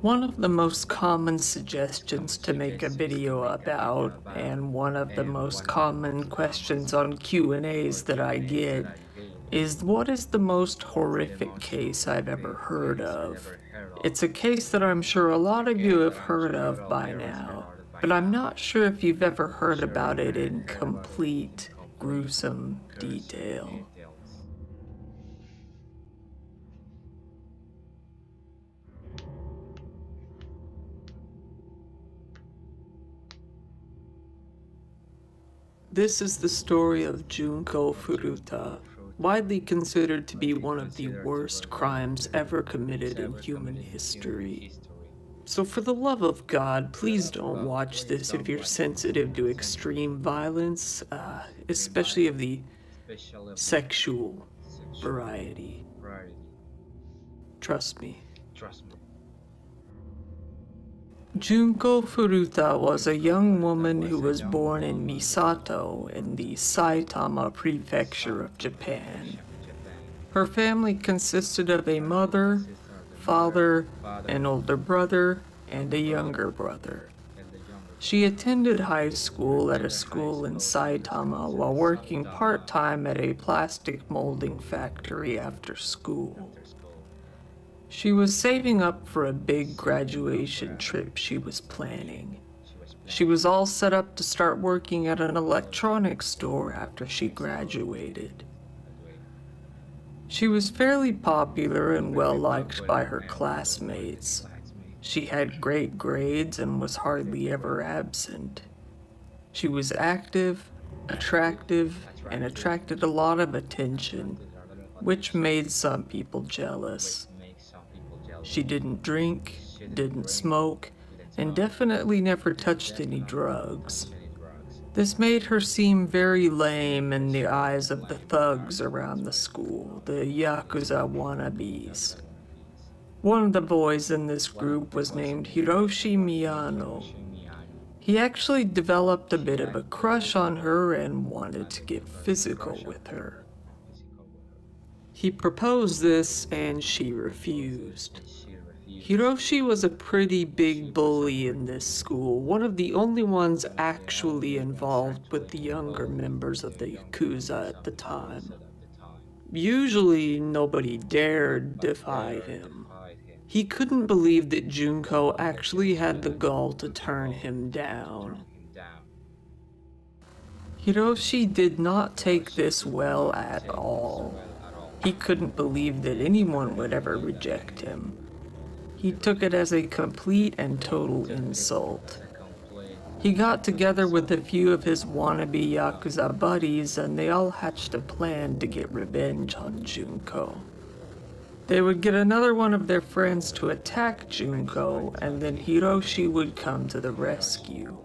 One of the most common suggestions to make a video about, and one of the most common questions on Q&As that I get, is what is the most horrific case I've ever heard of? It's a case that I'm sure a lot of you have heard of by now, but I'm not sure if you've ever heard about it in complete, gruesome detail. This is the story of Junko Furuta, widely considered to be one of the worst crimes ever committed in human history. So for the love of God, please don't watch this if you're sensitive to extreme violence, especially of the sexual variety. Trust me. Junko Furuta was a young woman who was born in Misato in the Saitama prefecture of Japan. Her family consisted of a mother, father, an older brother, and a younger brother. She attended high school at a school in Saitama while working part-time at a plastic molding factory after school. She was saving up for a big graduation trip she was planning. She was all set up to start working at an electronics store after she graduated. She was fairly popular and well-liked by her classmates. She had great grades and was hardly ever absent. She was active, attractive, and attracted a lot of attention, which made some people jealous. She didn't drink, didn't smoke, and definitely never touched any drugs. This made her seem very lame in the eyes of the thugs around the school, the Yakuza wannabes. One of the boys in this group was named Hiroshi Miyano. He actually developed a bit of a crush on her and wanted to get physical with her. He proposed this and she refused. Hiroshi was a pretty big bully in this school, one of the only ones actually involved with the younger members of the Yakuza at the time. Usually, nobody dared defy him. He couldn't believe that Junko actually had the gall to turn him down. Hiroshi did not take this well at all. He couldn't believe that anyone would ever reject him. He took it as a complete and total insult. He got together with a few of his wannabe Yakuza buddies and they all hatched a plan to get revenge on Junko. They would get another one of their friends to attack Junko and then Hiroshi would come to the rescue.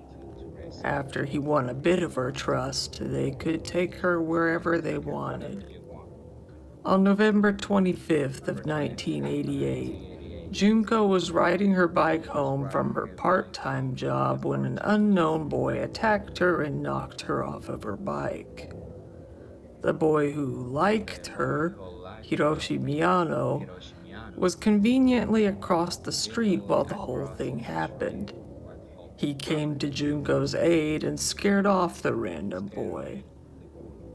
After he won a bit of her trust, they could take her wherever they wanted. On November 25th of 1988, Junko was riding her bike home from her part-time job when an unknown boy attacked her and knocked her off of her bike. The boy who liked her, Hiroshi Miyano, was conveniently across the street while the whole thing happened. He came to Junko's aid and scared off the random boy.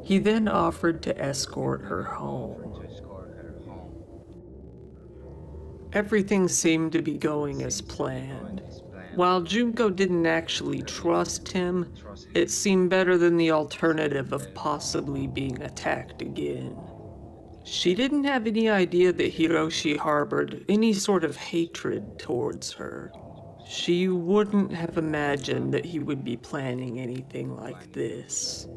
He then offered to escort her home. Everything seemed to be going as planned. While Junko didn't actually trust him, it seemed better than the alternative of possibly being attacked again. She didn't have any idea that Hiroshi harbored any sort of hatred towards her. She wouldn't have imagined that he would be planning anything like this.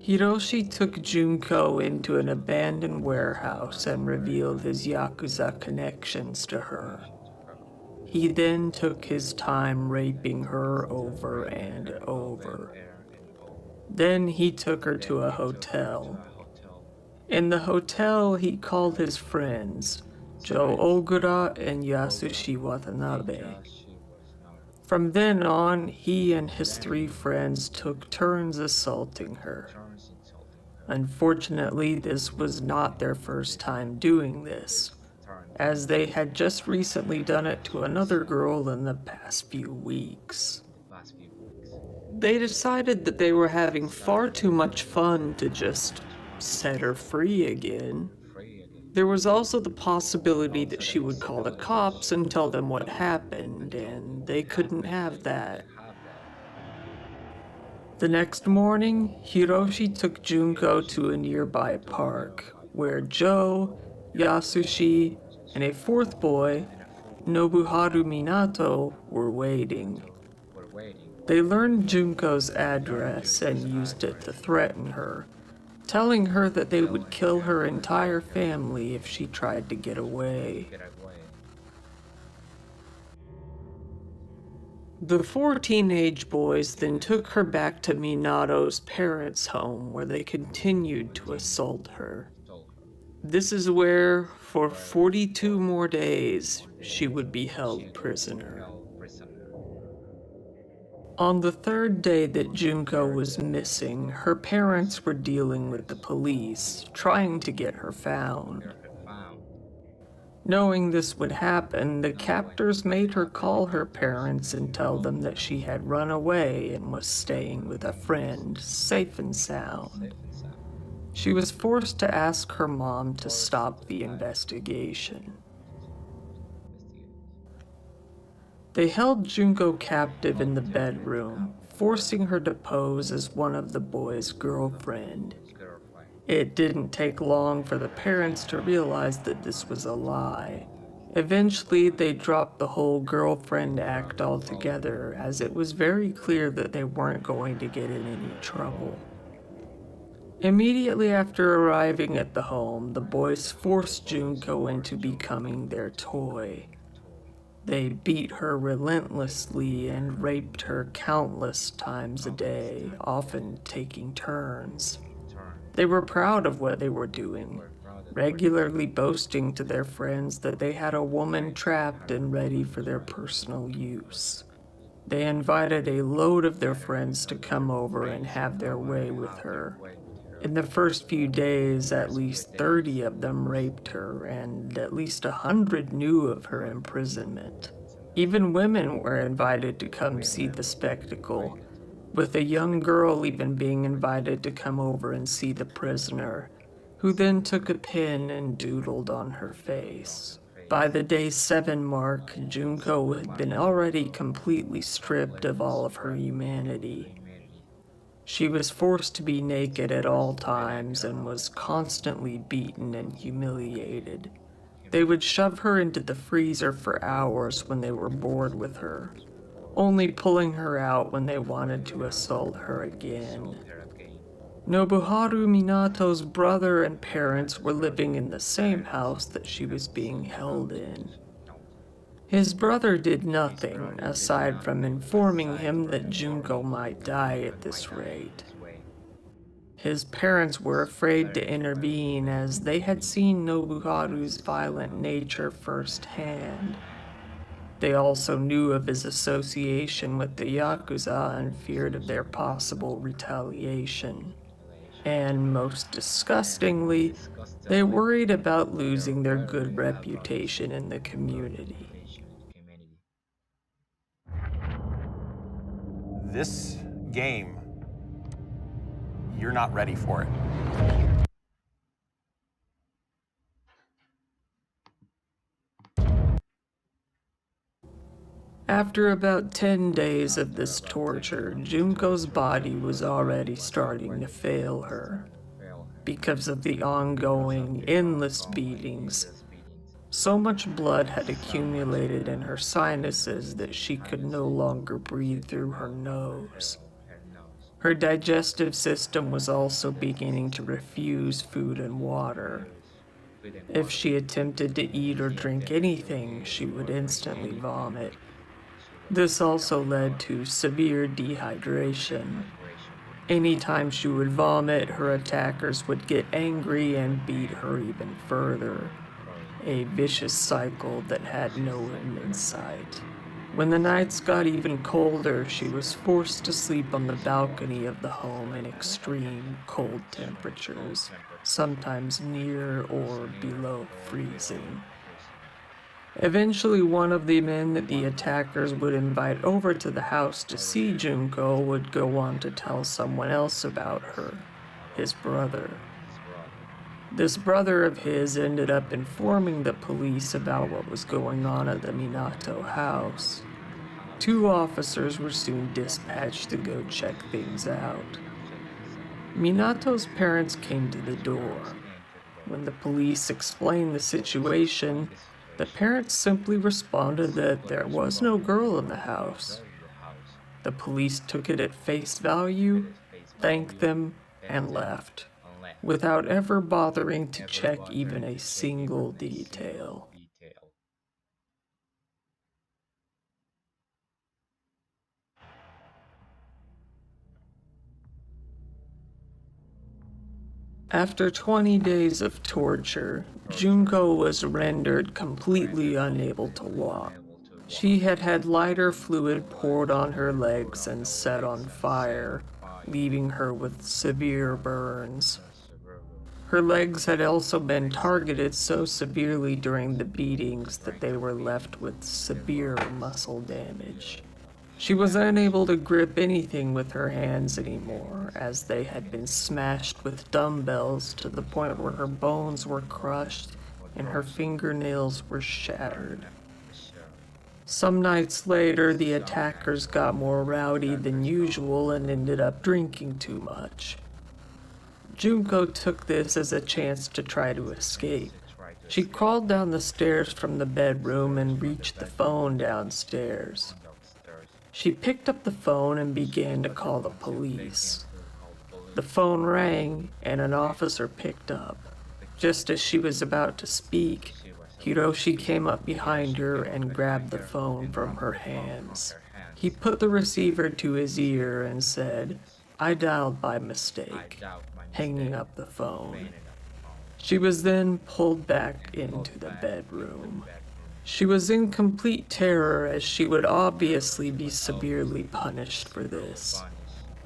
Hiroshi took Junko into an abandoned warehouse and revealed his Yakuza connections to her. He then took his time raping her over and over. Then he took her to a hotel. In the hotel, he called his friends, Joe Ogura and Yasushi Watanabe. From then on, he and his three friends took turns assaulting her. Unfortunately, this was not their first time doing this. as they had just recently done it to another girl in the past few weeks. They decided that they were having far too much fun to just set her free again. There was also the possibility that she would call the cops and tell them what happened, and they couldn't have that. The next morning, Hiroshi took Junko to a nearby park, where Joe, Yasushi, and a fourth boy, Nobuharu Minato, were waiting. They learned Junko's address and used it to threaten her, telling her that they would kill her entire family if she tried to get away. The four teenage boys then took her back to Minato's parents' home, where they continued to assault her. This is where, for 42 more days, she would be held prisoner. On the third day that Junko was missing, her parents were dealing with the police, trying to get her found. Knowing this would happen, the captors made her call her parents and tell them that she had run away and was staying with a friend, safe and sound. She was forced to ask her mom to stop the investigation. They held Junko captive in the bedroom, forcing her to pose as one of the boys' girlfriend. It didn't take long for the parents to realize that this was a lie. Eventually, they dropped the whole girlfriend act altogether, as it was very clear that they weren't going to get in any trouble. Immediately after arriving at the home, the boys forced Junko into becoming their toy. They beat her relentlessly and raped her countless times a day, often taking turns. They were proud of what they were doing, regularly boasting to their friends that they had a woman trapped and ready for their personal use. They invited a load of their friends to come over and have their way with her. In the first few days, at least 30 of them raped her, and at least 100 knew of her imprisonment. Even women were invited to come see the spectacle, with a young girl even being invited to come over and see the prisoner, who then took a pen and doodled on her face. By the day 7 mark, Junko had been already completely stripped of all of her humanity. She was forced to be naked at all times and was constantly beaten and humiliated. They would shove her into the freezer for hours when they were bored with her, only pulling her out when they wanted to assault her again. Nobuharu Minato's brother and parents were living in the same house that she was being held in. His brother did nothing, aside from informing him that Junko might die at this rate. His parents were afraid to intervene, as they had seen Nobuharu's violent nature firsthand. They also knew of his association with the Yakuza and feared of their possible retaliation. And most disgustingly, they worried about losing their good reputation in the community. This game, you're not ready for it. After about 10 days of this torture, Junko's body was already starting to fail her. Because of the ongoing, endless beatings, so much blood had accumulated in her sinuses that she could no longer breathe through her nose. Her digestive system was also beginning to refuse food and water. If she attempted to eat or drink anything, she would instantly vomit. This also led to severe dehydration. Anytime she would vomit, her attackers would get angry and beat her even further. A vicious cycle that had no end in sight. When the nights got even colder, she was forced to sleep on the balcony of the home in extreme cold temperatures, sometimes near or below freezing. Eventually, one of the men that the attackers would invite over to the house to see Junko would go on to tell someone else about her, his brother. This brother of his ended up informing the police about what was going on at the Minato house. 2 officers were soon dispatched to go check things out. Minato's parents came to the door. When the police explained the situation, the parents simply responded that there was no girl in the house. The police took it at face value, thanked them, and left, without ever bothering to check even a single detail. After 20 days of torture, Junko was rendered completely unable to walk. She had had lighter fluid poured on her legs and set on fire, leaving her with severe burns. Her legs had also been targeted so severely during the beatings that they were left with severe muscle damage. She was unable to grip anything with her hands anymore, as they had been smashed with dumbbells to the point where her bones were crushed and her fingernails were shattered. Some nights later, the attackers got more rowdy than usual and ended up drinking too much. Junko took this as a chance to try to escape. She crawled down the stairs from the bedroom and reached the phone downstairs. She picked up the phone and began to call the police. The phone rang and an officer picked up. Just as she was about to speak, Hiroshi came up behind her and grabbed the phone from her hands. He put the receiver to his ear and said, "I dialed by mistake," hanging up the phone. She was then pulled back into the bedroom. She was in complete terror, as she would obviously be severely punished for this.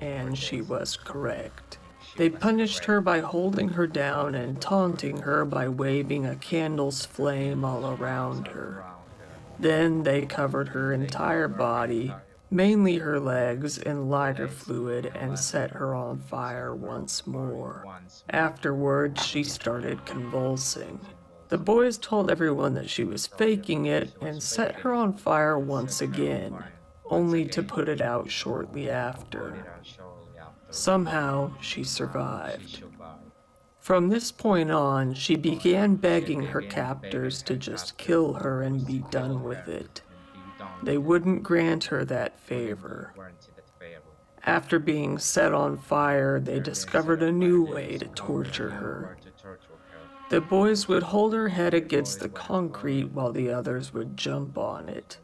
And she was correct. They punished her by holding her down and taunting her by waving a candle's flame all around her. Then they covered her entire body, mainly her legs, in lighter fluid and set her on fire once more. Afterwards, she started convulsing. The boys told everyone that she was faking it and set her on fire once again, only to put it out shortly after. Somehow, she survived. From this point on, she began begging her captors to just kill her and be done with it. They wouldn't grant her that favor. After being set on fire, they discovered a new way to torture her. The boys would hold her head against the concrete while the others would jump on it.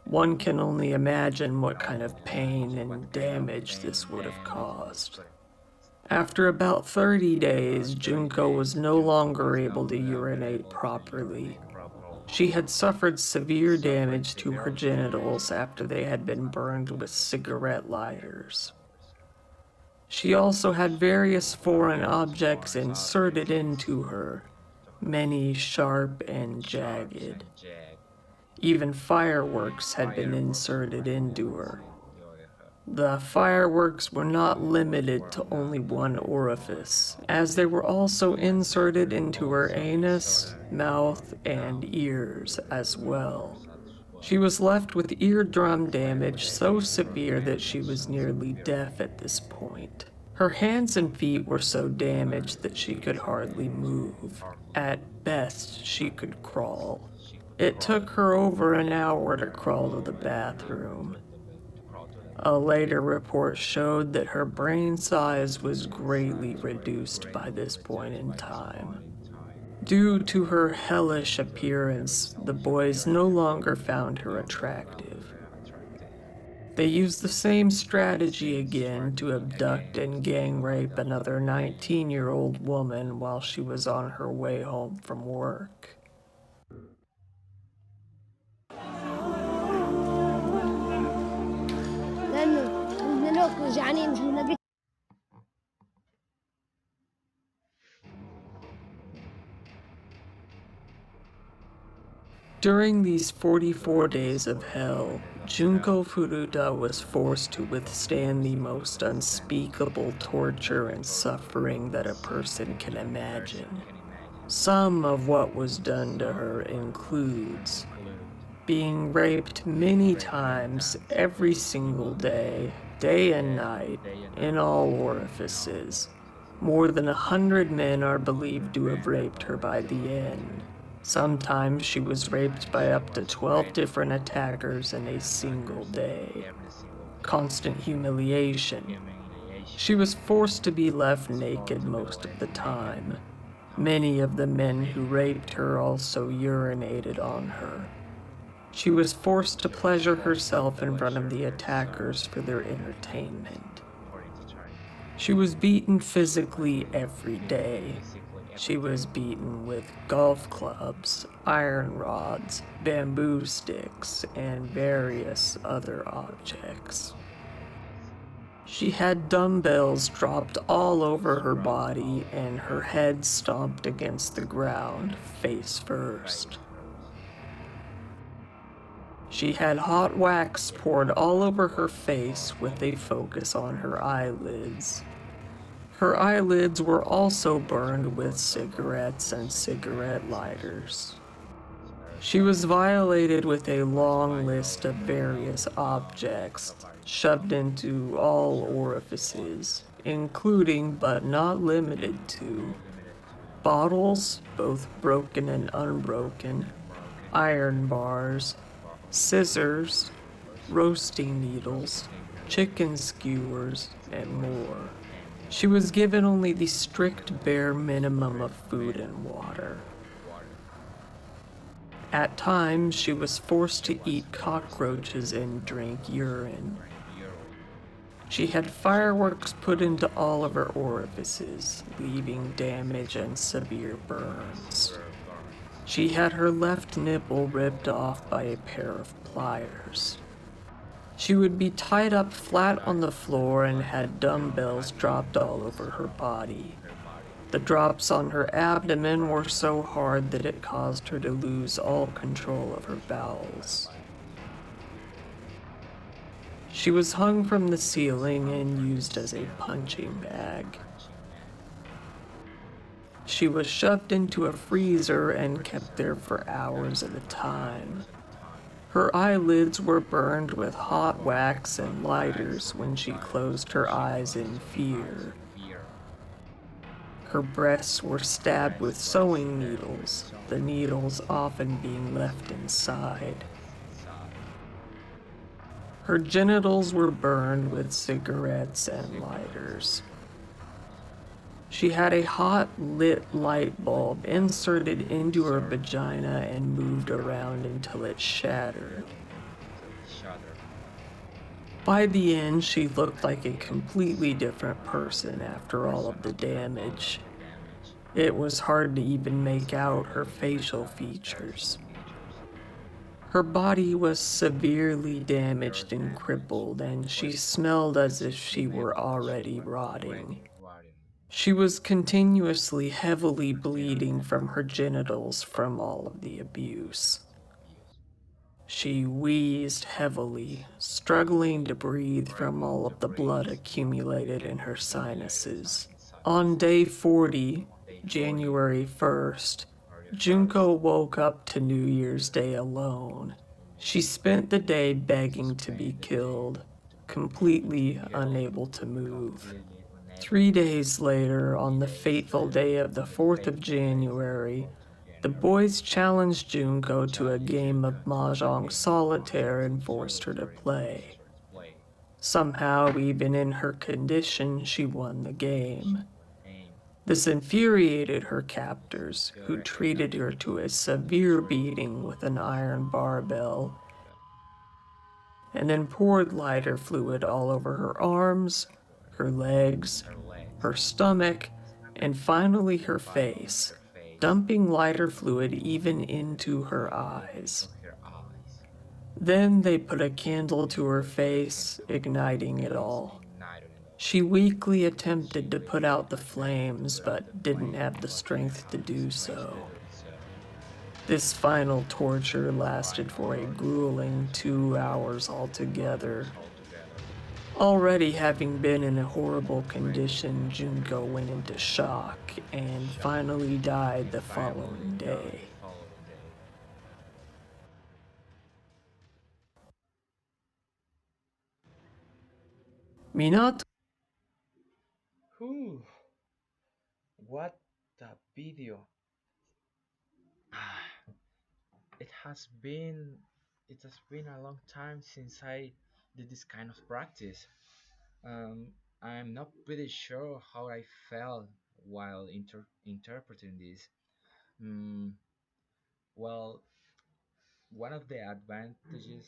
One can only imagine what kind of pain and damage this would have caused. After about 30 days, Junko was no longer able to urinate properly. She had suffered severe damage to her genitals after they had been burned with cigarette lighters. She also had various foreign objects inserted into her, many sharp and jagged. Even fireworks had been inserted into her. The fireworks were not limited to only one orifice, as they were also inserted into her anus, mouth, and ears as well. She was left with eardrum damage so severe that she was nearly deaf at this point. Her hands and feet were so damaged that she could hardly move. At best, she could crawl. It took her over an hour to crawl to the bathroom. A later report showed that her brain size was greatly reduced by this point in time. Due to her hellish appearance, the boys no longer found her attractive. They used the same strategy again to abduct and gang rape another 19-year-old woman while she was on her way home from work. During these 44 days of hell, Junko Furuta was forced to withstand the most unspeakable torture and suffering that a person can imagine. Some of what was done to her includes being raped many times every single day, day and night, in all orifices. More than 100 men are believed to have raped her by the end. Sometimes she was raped by up to 12 different attackers in a single day. Constant humiliation. She was forced to be left naked most of the time. Many of the men who raped her also urinated on her. She was forced to pleasure herself in front of the attackers for their entertainment. She was beaten physically every day. She was beaten with golf clubs, iron rods, bamboo sticks, and various other objects. She had dumbbells dropped all over her body and her head stomped against the ground, face first. She had hot wax poured all over her face with a focus on her eyelids. Her eyelids were also burned with cigarettes and cigarette lighters. She was violated with a long list of various objects shoved into all orifices, including but not limited to bottles, both broken and unbroken, iron bars, scissors, roasting needles, chicken skewers, and more. She was given only the strict bare minimum of food and water. At times, she was forced to eat cockroaches and drink urine. She had fireworks put into all of her orifices, leaving damage and severe burns. She had her left nipple ripped off by a pair of pliers. She would be tied up flat on the floor and had dumbbells dropped all over her body. The drops on her abdomen were so hard that it caused her to lose all control of her bowels. She was hung from the ceiling and used as a punching bag. She was shoved into a freezer and kept there for hours at a time. Her eyelids were burned with hot wax and lighters when she closed her eyes in fear. Her breasts were stabbed with sewing needles, the needles often being left inside. Her genitals were burned with cigarettes and lighters. She had a hot, lit light bulb inserted into her vagina and moved around until it shattered. By the end, she looked like a completely different person after all of the damage. It was hard to even make out her facial features. Her body was severely damaged and crippled, and she smelled as if she were already rotting. She was continuously heavily bleeding from her genitals from all of the abuse. She wheezed heavily, struggling to breathe from all of the blood accumulated in her sinuses. On day 40, January 1st, Junko woke up to New Year's Day alone. She spent the day begging to be killed, completely unable to move. 3 days later, on the fateful day of the 4th of January, the boys challenged Junko to a game of Mahjong solitaire and forced her to play. Somehow, even in her condition, she won the game. This infuriated her captors, who treated her to a severe beating with an iron barbell, and then poured lighter fluid all over her arms, her legs, her stomach, and finally her face, dumping lighter fluid even into her eyes. Then they put a candle to her face, igniting it all. She weakly attempted to put out the flames, but didn't have the strength to do so. This final torture lasted for a grueling 2 hours altogether. Already having been in a horrible condition, Junko went into shock and finally died the following day. Minato Whew, what a video. Ah, it has been it has been a long time since I did this kind of practice. Um, I'm not pretty sure how I felt while interpreting this. Mm, well, one of the advantages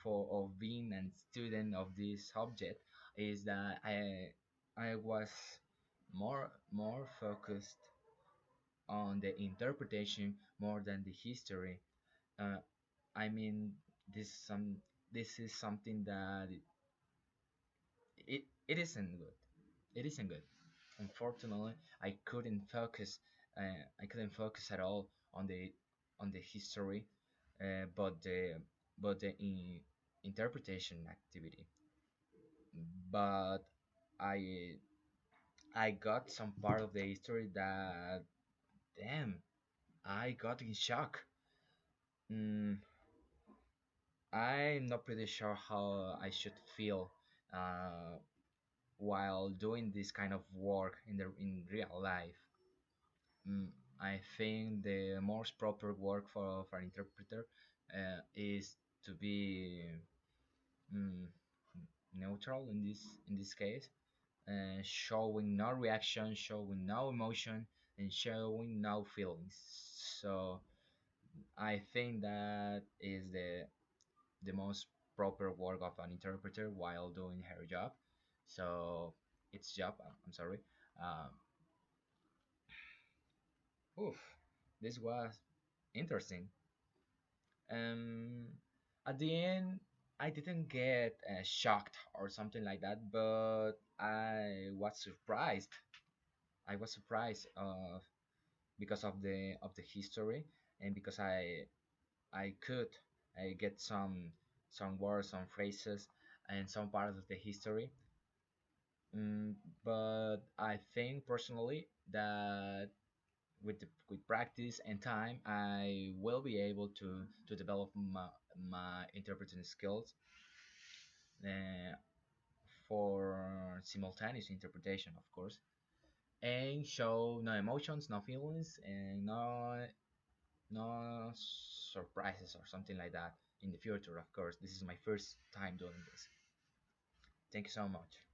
for of being a student of this subject is that I was more focused on the interpretation more than the history. Uh, I mean, this is something that it isn't good. It isn't good. Unfortunately, I couldn't focus at all on the history, but the interpretation activity. But I I got some part of the history that damn I got in shock. Mm, I'm not pretty sure how I should feel uh, while doing this kind of work in real life. Mm, I think the most proper work for an interpreter is to be mm, neutral in this case, showing no reaction, showing no emotion, and showing no feelings. So I think that is the most proper work of an interpreter while doing her job. So its job. I'm sorry. Um, oof, this was interesting. Um, at the end, I didn't get shocked or something like that, but I was surprised. I was surprised because of the history and because I could get some words, some phrases, and some parts of the history. Mm, but I think personally that with practice and time, I will be able to develop my interpreting skills uh, for simultaneous interpretation, of course, and show no emotions, no feelings, and no surprises or something like that in the future. Of course, this is my first time doing this. Thank you so much.